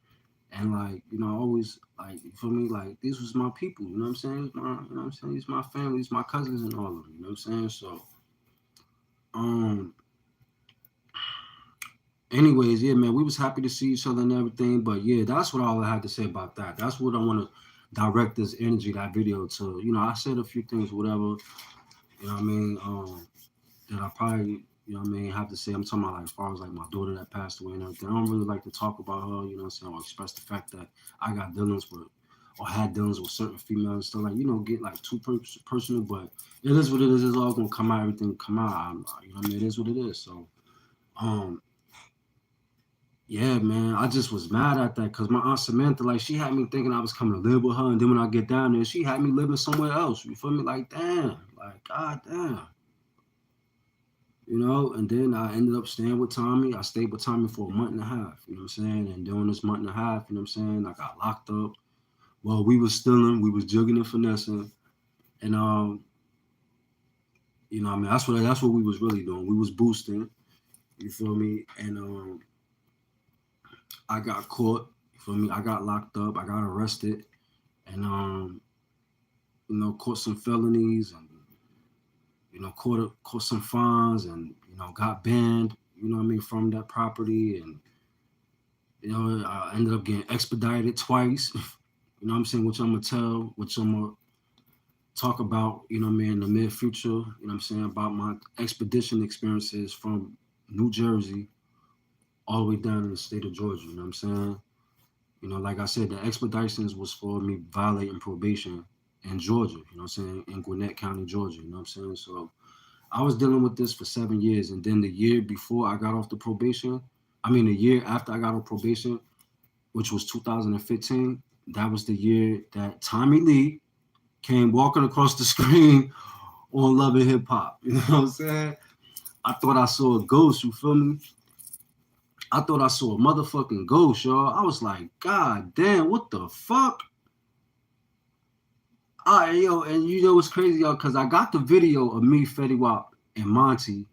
And like, I always like you feel me, like these was my people, you know what I'm saying? You know what I'm saying? It's my family, it's my cousins and all of them, you know what I'm saying? So um anyways, yeah, man, we was happy to see each other and everything. But yeah, that's what all I had to say about that. That's what I want to direct this energy, that video to. I said a few things, whatever. You know what I mean? That I probably, what I mean, have to say. I'm talking about like as far as like my daughter that passed away and everything. I don't really like to talk about her. You know what I'm saying? Or express the fact that I got dealings with or had dealings with certain females and stuff like get like too personal. But it is what it is. It's all gonna come out. Everything come out. You know what I mean? It is what it is. So. Um, yeah, man, I just was mad at that because my aunt Samantha, like, she had me thinking I was coming to live with her, and then when I get down there, she had me living somewhere else. You feel me? Like, damn, like, god damn, you know. And then I ended up staying with Tommie. I stayed with Tommie for a month and a half. You know what I'm saying? And during this month and a half, you know what I'm saying, I got locked up. Well, we was stealing, we was jugging and finessing, and you know, what I mean, that's what we was really doing. We was boosting. You feel me? And I got caught. You feel me? I got locked up. I got arrested, and you know, caught some felonies, and you know, caught some fines, and you know, got banned. You know what I mean, from that property, and you know, I ended up getting expedited twice. You know what I'm saying? Which I'm gonna talk about. You know what I mean, in the mid future. You know what I'm saying, about my expedition experiences from New Jersey all the way down in the state of Georgia. You know what I'm saying? You know, like I said, the expeditions was for me violating probation in Georgia. You know what I'm saying? In Gwinnett County, Georgia. You know what I'm saying? So I was dealing with this for 7 years, and then the year before I got off the probation, I mean, the year after I got off probation, which was 2015, that was the year that Tommie Lee came walking across the screen on Love and Hip Hop. You know what I'm saying? I thought I saw a ghost. You feel me? I thought I saw a motherfucking ghost, y'all. I was like, God damn, what the fuck? Yo, and you know what's crazy, y'all? Because I got the video of me, Fetty Wap, and Monty,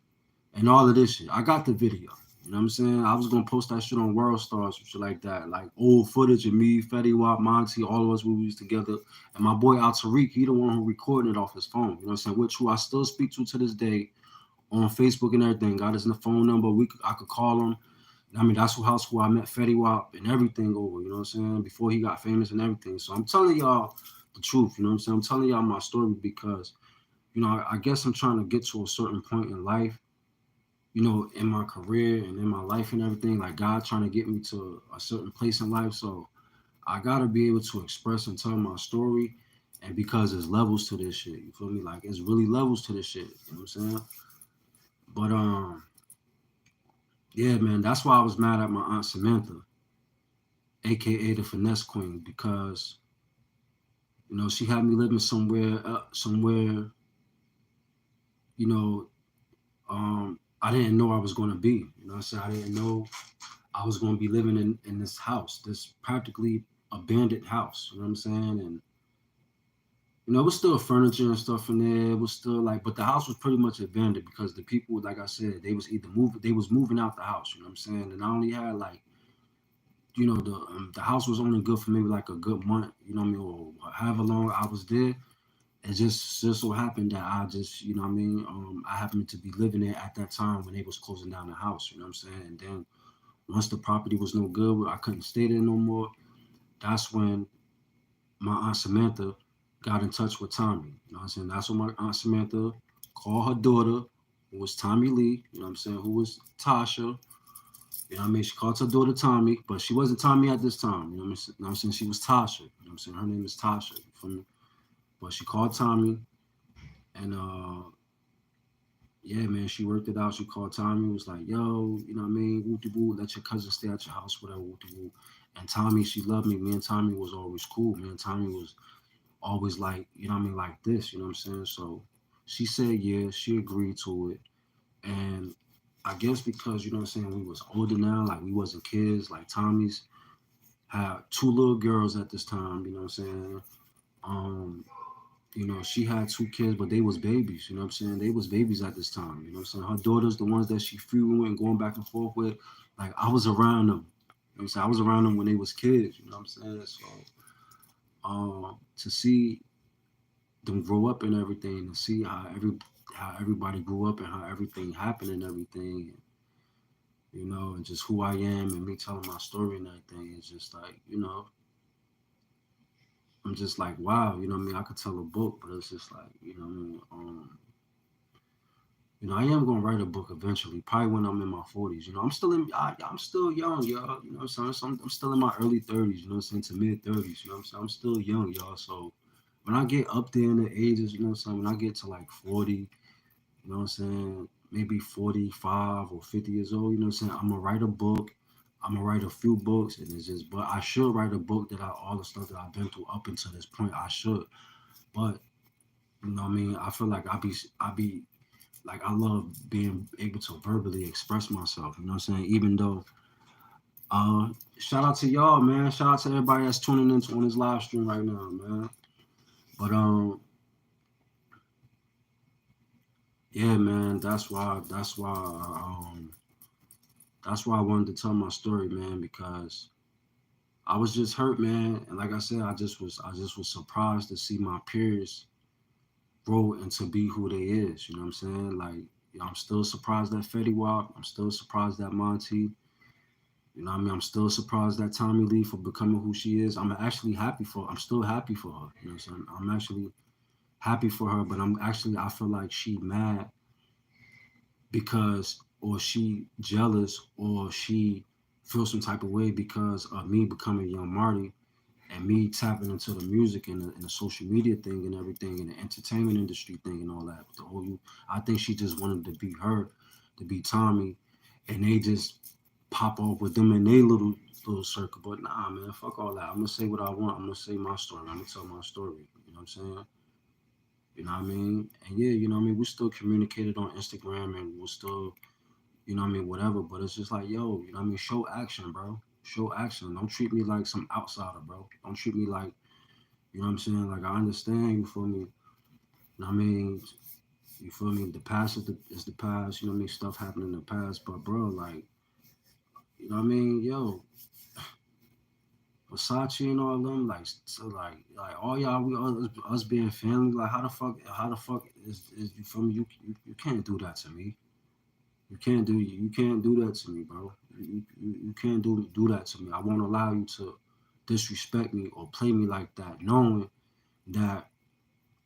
and all of this shit. I got the video. You know what I'm saying? I was gonna post that shit on World Stars or shit like that. Like old footage of me, Fetty Wap, Monty, all of us when we was together. And my boy Al Tariq, he the one who recorded it off his phone. You know what I'm saying? Which who I still speak to this day on Facebook and everything. Got his phone number. I could call him. I mean, that's who I met Fetty Wap and everything over, you know what I'm saying? Before he got famous and everything. So I'm telling y'all the truth, you know what I'm saying? I'm telling y'all my story because, you know, I guess I'm trying to get to a certain point in life, you know, in my career and in my life and everything. Like God trying to get me to a certain place in life. So I gotta be able to express and tell my story. And because there's levels to this shit, you feel me? Like it's really levels to this shit, you know what I'm saying? But yeah, man, that's why I was mad at my aunt Samantha, aka the Finesse Queen, because you know she had me living somewhere, you know, I didn't know I was going to be. You know, what I'm saying I didn't know I was going to be living in this house, this practically abandoned house. You know what I'm saying? And you know, it was still furniture and stuff in there. It was still like, but the house was pretty much abandoned because the people, like I said, they was moving out the house. You know what I'm saying? And I only had like, you know, the house was only good for maybe like a good month. You know what I mean, or however long I was there. It just so happened that I just, you know what I mean, I happened to be living there at that time when they was closing down the house, you know what I'm saying? And then once the property was no good, I couldn't stay there no more. That's when my Aunt Samantha got in touch with Tommie. You know what I'm saying? That's when my Aunt Samantha called her daughter, who was Tommie Lee, you know what I'm saying, who was Tasha. You know what I mean? She called her daughter Tommie, but she wasn't Tommie at this time. You know what I'm saying? She was Tasha. You know what I'm saying? Her name is Tasha. You feel me? But she called Tommie, and yeah, man, she worked it out. She called Tommie, was like, yo, you know what I mean? Woo woo, let your cousin stay at your house, whatever, woo woo. And Tommie, she loved me. Me and Tommie was always cool. Me and Tommie was always like, you know what I mean, like this, you know what I'm saying? So she said, yeah, she agreed to it. And I guess because, you know what I'm saying, we was older now, like we wasn't kids, like Tommie's had two little girls at this time, you know what I'm saying? Um, you know, she had two kids, but they was babies, you know what I'm saying? They was babies at this time, you know what I'm saying? Her daughters, the ones that she feuding with and going back and forth with, like I was around them. You know what I'm saying? I was around them when they was kids, you know what I'm saying? So to see them grow up and everything, to see how everybody grew up and how everything happened and everything, you know, and just who I am and me telling my story and everything, it's just like, you know, I'm just like, wow, you know what I mean? I could tell a book, but it's just like, you know what I mean? You know, I am gonna write a book eventually, probably when I'm in my 40s. You know, I'm still young, y'all. You know what I'm saying? So I'm still in my early 30s. You know what I'm saying? To mid 30s. You know what I'm saying? I'm still young, y'all. So when I get up there in the ages, you know what I'm saying? When I get to like 40, you know what I'm saying? maybe 45 or 50 years old, you know what I'm saying? I'm gonna write a book. I'm gonna write a few books, and it's just, but I should write a book that all the stuff that I've been through up until this point, I should. But you know what I mean? I feel like I be like I love being able to verbally express myself. You know what I'm saying? Even though, uh, shout out to y'all, man. Shout out to everybody that's tuning into on this live stream right now, man. But yeah, man. That's why I wanted to tell my story, man, because I was just hurt, man. And like I said, I just was surprised to see my peers grow and to be who they is. You know what I'm saying? Like, you know, I'm still surprised at Fetty Wap. I'm still surprised at Monty. You know what I mean? I'm still surprised at Tommie Lee for becoming who she is. I'm still happy for her. You know what I'm saying? I'm actually happy for her, but I feel like she mad because, or she jealous, or she feels some type of way because of me becoming Young Marty and me tapping into the music and the social media thing and everything and the entertainment industry thing and all that. I think she just wanted to be her, to be Tommie, and they just pop off with them in their little circle. But nah, man, fuck all that. I'm gonna say what I want. I'm gonna say my story. I'm gonna tell my story. You know what I'm saying? You know what I mean? And yeah, you know what I mean? We still communicated on Instagram and we'll still, you know what I mean, whatever. But it's just like, yo, you know what I mean? Show action, bro. Show action. Don't treat me like some outsider, bro. Don't treat me like, you know what I'm saying? Like, I understand, you feel me? You know what I mean? You feel me? The past is the past. You know what I mean? Stuff happened in the past. But, bro, like, you know what I mean? Yo, Versace and all them, like, so like all y'all, us being family, like, how the fuck is you feel me? You can't do that to me. You can't do that to me, bro. You can't do that to me. I won't allow you to disrespect me or play me like that, knowing that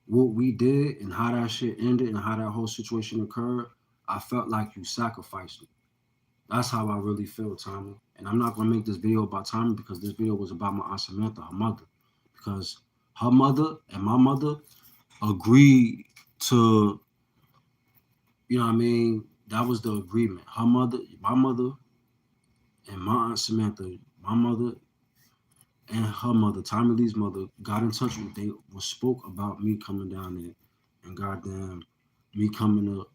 what we did and how that shit ended and how that whole situation occurred, I felt like you sacrificed me. That's how I really feel, Tommy. And I'm not gonna make this video about Tommy because this video was about my aunt Samantha, her mother, because her mother and my mother agreed to, you know what I mean? That was the agreement. My mother, and my aunt Samantha, my mother and her mother, Tommy Lee's mother, got in touch with. They was spoke about me coming down there, and goddamn, me coming to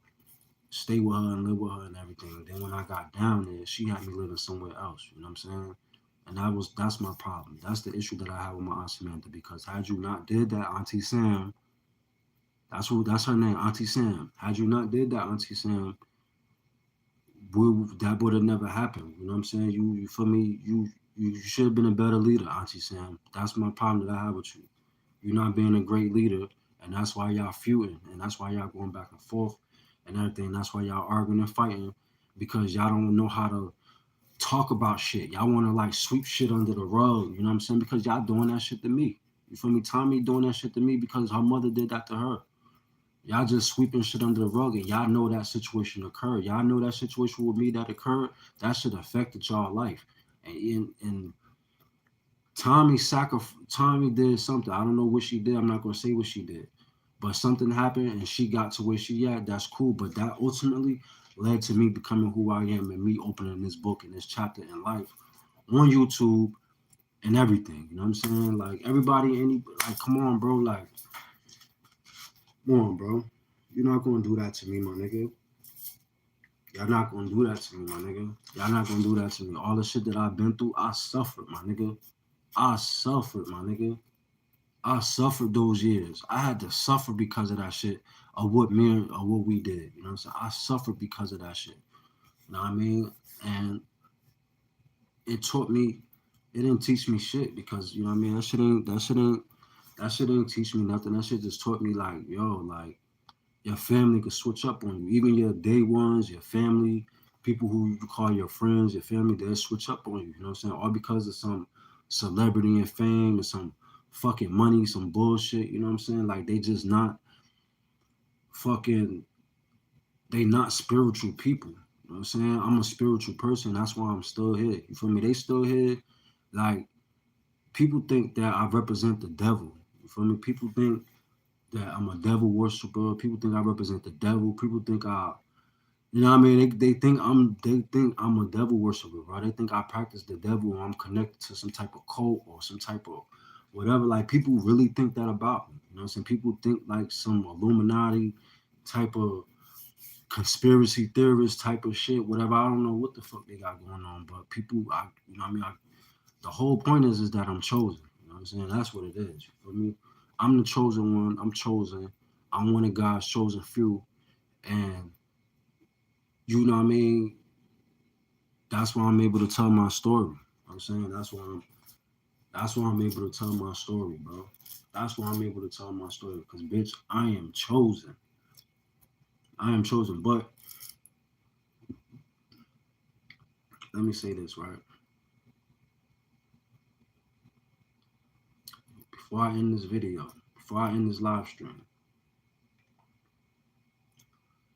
stay with her and live with her and everything. And then when I got down there, she had me living somewhere else. You know what I'm saying? And that's my problem. That's the issue that I have with my aunt Samantha. Because had you not did that, Auntie Sam, that's her name, Auntie Sam. Had you not did that, Auntie Sam, that would have never happened. You know what I'm saying? You feel me? You should have been a better leader, Auntie Sam. That's my problem that I have with you. You're not being a great leader, and that's why y'all feuding, and that's why y'all going back and forth and everything. That's why y'all arguing and fighting because y'all don't know how to talk about shit. Y'all want to like sweep shit under the rug. You know what I'm saying? Because y'all doing that shit to me. You feel me? Tommy doing that shit to me because her mother did that to her. Y'all just sweeping shit under the rug, and y'all know that situation occurred. Y'all know that situation with me that occurred. That shit affected y'all life, and Tommy did something. I don't know what she did. I'm not gonna say what she did, but something happened, and she got to where she at. That's cool, but that ultimately led to me becoming who I am and me opening this book and this chapter in life on YouTube and everything. You know what I'm saying? Like everybody, like, come on, bro. Like, come on, bro. You're not gonna do that to me, my nigga. Y'all not gonna do that to me, my nigga. Y'all not gonna do that to me. All the shit that I've been through, I suffered, my nigga. I suffered, my nigga. I suffered those years. I had to suffer because of that shit, of what we did. You know what I'm saying? I suffered because of that shit. You know what I mean? And it taught me. It didn't teach me shit because you know what I mean. That shit ain't teach me nothing. That shit just taught me like, yo, like your family could switch up on you. Even your day ones, your family, people who you call your friends, your family, they'll switch up on you. You know what I'm saying? All because of some celebrity and fame and some fucking money, some bullshit. You know what I'm saying? Like they just not fucking, they not spiritual people. You know what I'm saying? I'm a spiritual person. That's why I'm still here. You feel me? They still here. Like people think that I represent the devil. You feel me? People think that I'm a devil worshiper. People think I represent the devil. People think You know what I mean? They think I'm a devil worshiper, bro. They think I practice the devil or I'm connected to some type of cult or some type of whatever. Like people really think that about me. You know what I'm saying? People think like some Illuminati type of conspiracy theorist type of shit, whatever. I don't know what the fuck they got going on, but people, you know what I mean? The whole point is that I'm chosen. You know what I'm saying? That's what it is. You feel me? I'm the chosen one. I'm chosen. I'm one of God's chosen few, and you know what I mean. That's why I'm able to tell my story. You know what I'm saying that's why I'm able to tell my story, bro. That's why I'm able to tell my story. Because bitch, I am chosen. I am chosen. But let me say this, right? Before I end this video, before I end this live stream,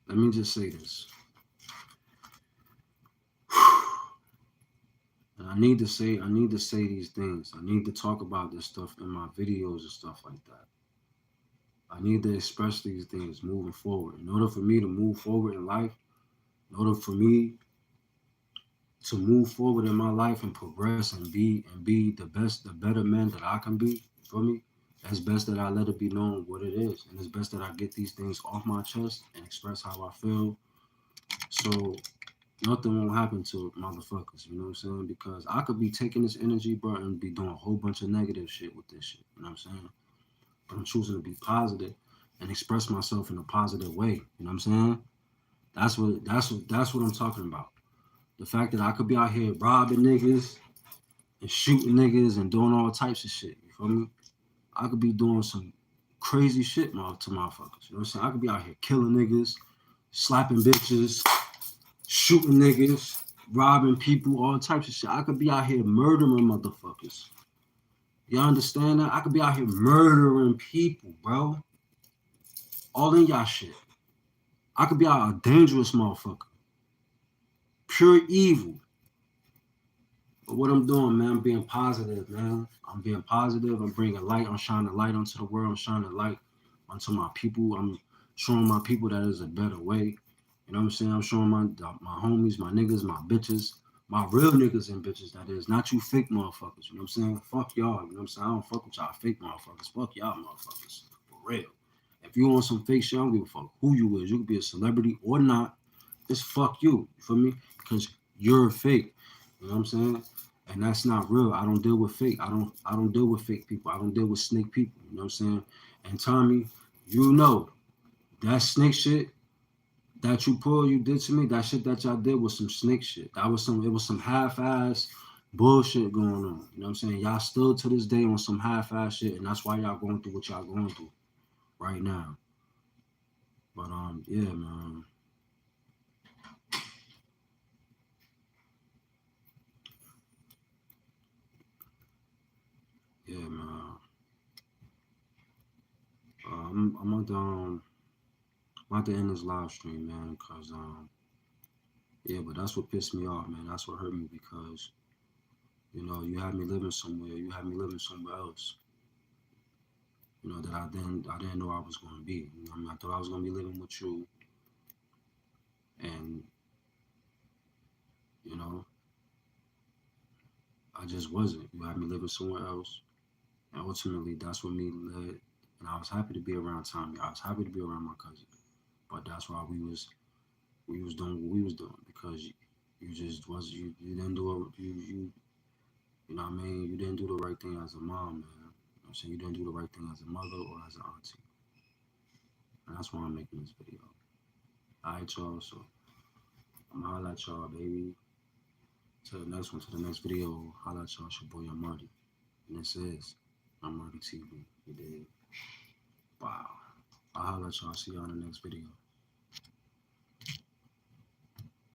let me just say this. And I need to say these things. I need to talk about this stuff in my videos and stuff like that. I need to express these things moving forward. In order for me to move forward in life, in order for me to move forward in my life and progress and be the best, the better man that I can be, for me, it's best that I let it be known what it is. And it's best that I get these things off my chest and express how I feel. So nothing won't happen to motherfuckers, you know what I'm saying? Because I could be taking this energy, bro, and be doing a whole bunch of negative shit with this shit, you know what I'm saying? But I'm choosing to be positive and express myself in a positive way, you know what I'm saying? That's what I'm talking about. The fact that I could be out here robbing niggas and shooting niggas and doing all types of shit, you feel me? I could be doing some crazy shit to motherfuckers, you know what I'm saying? I could be out here killing niggas, slapping bitches, shooting niggas, robbing people, all types of shit. I could be out here murdering motherfuckers. Y'all understand that? I could be out here murdering people, bro. All in y'all shit. I could be out a dangerous motherfucker. Pure evil. But what I'm doing, man, I'm being positive, man. I'm being positive. I'm bringing light. I'm shining light onto the world. I'm shining light onto my people. I'm showing my people that there's a better way. You know what I'm saying? I'm showing my homies, my niggas, my bitches, my real niggas and bitches, that is. Not you fake motherfuckers. You know what I'm saying? Fuck y'all. You know what I'm saying? I don't fuck with y'all fake motherfuckers. Fuck y'all motherfuckers. For real. If you want some fake shit, I don't give a fuck who you is. You could be a celebrity or not. Just fuck you. You feel me? Because you're fake. You know what I'm saying? And that's not real. I don't deal with fake. I don't deal with fake people. I don't deal with snake people. You know what I'm saying? And Tommie, you know that snake shit that you did to me, that shit that y'all did was some snake shit. It was some half-ass bullshit going on. You know what I'm saying? Y'all still to this day on some half-ass shit, and that's why y'all going through what y'all going through right now. But yeah, man. Yeah, man. I'm at the end of this live stream, man, cause yeah, but that's what pissed me off, man. That's what hurt me because you had me living somewhere, you had me living somewhere else, that I didn't know I was gonna be. You know what I mean? I thought I was gonna be living with you, and you know, I just wasn't. You had me living somewhere else, and ultimately that's what me led. And I was happy to be around Tommie. I was happy to be around my cousin, but that's why we was doing what we was doing because you just was you didn't do it you know what I mean, you didn't do the right thing as a mom, man. You know what I'm saying? You didn't do the right thing as a mother or as an auntie. And that's why I'm making this video. Alright, y'all, so I'm gonna holla at y'all, baby. To the next one, to the next video. Holla at y'all, it's your boy Marty. And this is Marty TV. You did. Wow. I'll holla at y'all. See y'all in the next video.